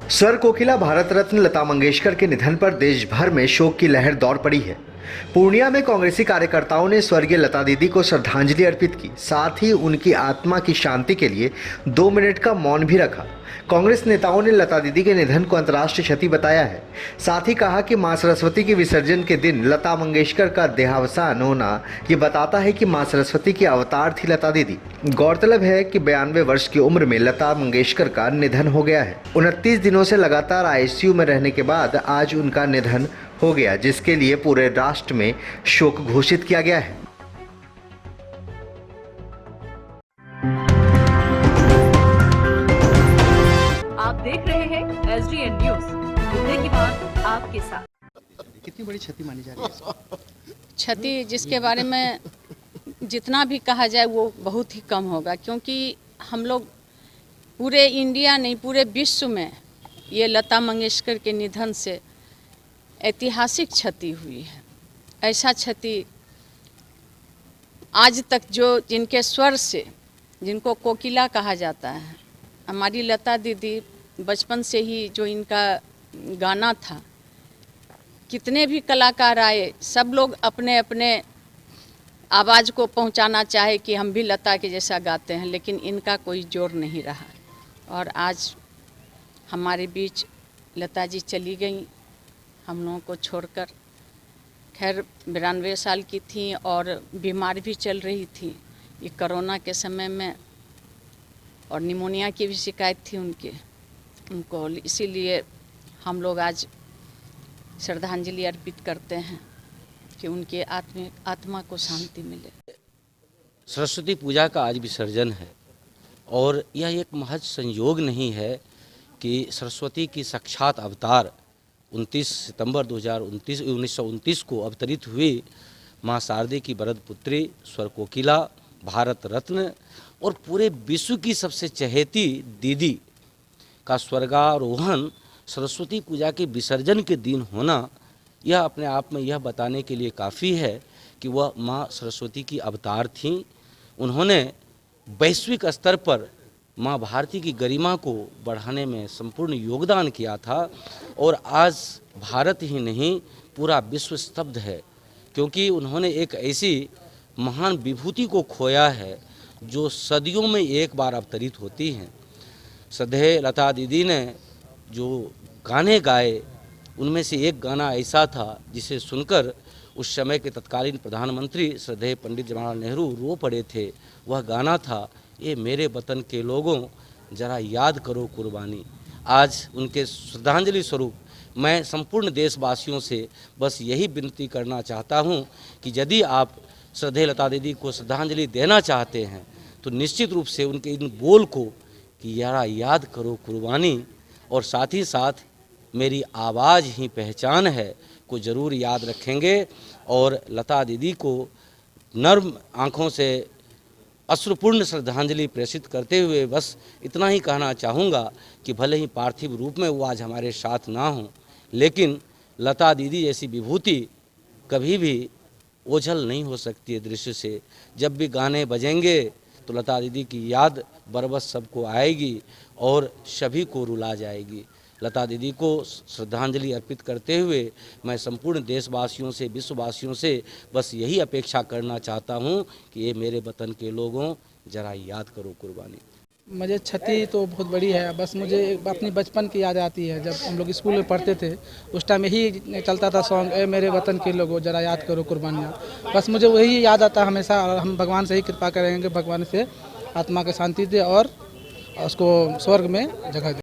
स्वर कोकिला भारत रत्न लता मंगेशकर के निधन पर देश भर में शोक की लहर दौड़ पड़ी है। पूर्णिया में कांग्रेसी कार्यकर्ताओं ने स्वर्गीय लता दीदी को श्रद्धांजलि अर्पित की, साथ ही उनकी आत्मा की शांति के लिए 2 मिनट का मौन भी रखा। कांग्रेस नेताओं ने लता दीदी के निधन को अंतर्राष्ट्रीय क्षति बताया है। साथ ही कहा कि मां सरस्वती के विसर्जन के दिन लता मंगेशकर का देहावसान होना ये बताता है कि मां सरस्वती की अवतार थी लता दीदी। गौरतलब है कि 92 वर्ष की उम्र में लता मंगेशकर का निधन हो गया है। 29 दिनों से लगातार आईसीयू में रहने के बाद आज उनका निधन हो गया, जिसके लिए पूरे राष्ट्र में शोक घोषित किया गया है। आप देख रहे हैं SDN न्यूज, मुद्दे की बात आपके साथ। कितनी बड़ी क्षति मानी जा रही है? क्षति जिसके बारे में जितना भी कहा जाए वो बहुत ही कम होगा, क्योंकि हम लोग पूरे इंडिया नहीं पूरे विश्व में ये लता मंगेशकर के निधन से ऐतिहासिक क्षति हुई है। ऐसा क्षति आज तक जो जिनके स्वर से, जिनको कोकिला कहा जाता है, हमारी लता दीदी बचपन से ही जो इनका गाना था, कितने भी कलाकार आए, सब लोग अपने अपने आवाज़ को पहुंचाना चाहे कि हम भी लता के जैसा गाते हैं, लेकिन इनका कोई जोर नहीं रहा। और आज हमारे बीच लता जी चली गई हम लोगों को छोड़कर। खैर 92 साल की थी और बीमार भी चल रही थी ये कोरोना के समय में, और निमोनिया की भी शिकायत थी उनको, इसीलिए हम लोग आज श्रद्धांजलि अर्पित करते हैं कि उनके आत्मा को शांति मिले। सरस्वती पूजा का आज विसर्जन है और यह एक महज संयोग नहीं है कि सरस्वती की साक्षात अवतार 29 सितंबर 1929 को अवतरित हुई मां शारदे की वरद पुत्री स्वर कोकिला, भारत रत्न और पूरे विश्व की सबसे चहेती दीदी का स्वर्गारोहण सरस्वती पूजा के विसर्जन के दिन होना, यह अपने आप में यह बताने के लिए काफ़ी है कि वह मां सरस्वती की अवतार थीं। उन्होंने वैश्विक स्तर पर मां भारती की गरिमा को बढ़ाने में संपूर्ण योगदान किया था और आज भारत ही नहीं पूरा विश्व स्तब्ध है, क्योंकि उन्होंने एक ऐसी महान विभूति को खोया है जो सदियों में एक बार अवतरित होती हैं। श्रद्धेय लता दीदी ने जो गाने गाए उनमें से एक गाना ऐसा था जिसे सुनकर उस समय के तत्कालीन प्रधानमंत्री श्रद्धेय पंडित जवाहरलाल नेहरू रो पड़े थे। वह गाना था, ये मेरे वतन के लोगों जरा याद करो कुर्बानी। आज उनके श्रद्धांजलि स्वरूप मैं संपूर्ण देशवासियों से बस यही विनती करना चाहता हूं कि यदि आप श्रद्धेय लता दीदी को श्रद्धांजलि देना चाहते हैं तो निश्चित रूप से उनके इन बोल को कि जरा याद करो कुर्बानी और साथ ही साथ मेरी आवाज़ ही पहचान है को ज़रूर याद रखेंगे और लता दीदी को नर्म आँखों से अश्रुपूर्ण श्रद्धांजलि प्रेषित करते हुए बस इतना ही कहना चाहूँगा कि भले ही पार्थिव रूप में वो आज हमारे साथ ना हों, लेकिन लता दीदी जैसी विभूति कभी भी ओझल नहीं हो सकती है दृश्य से। जब भी गाने बजेंगे तो लता दीदी की याद बरबस सबको आएगी और सभी को रुला जाएगी। लता दीदी को श्रद्धांजलि अर्पित करते हुए मैं संपूर्ण देशवासियों से, विश्ववासियों से बस यही अपेक्षा करना चाहता हूं कि ये मेरे वतन के लोगों जरा याद करो कुर्बानी। मुझे क्षति तो बहुत बड़ी है, बस मुझे अपनी बचपन की याद आती है। जब हम लोग स्कूल में पढ़ते थे उस टाइम यही चलता था सॉन्ग, ए मेरे वतन के लोगों जरा याद करो कुर्बानियाँ। बस मुझे वही याद आता हमेशा और हम भगवान से ही कृपा करेंगे, भगवान से आत्मा को शांति दे और उसको स्वर्ग में जगह दे।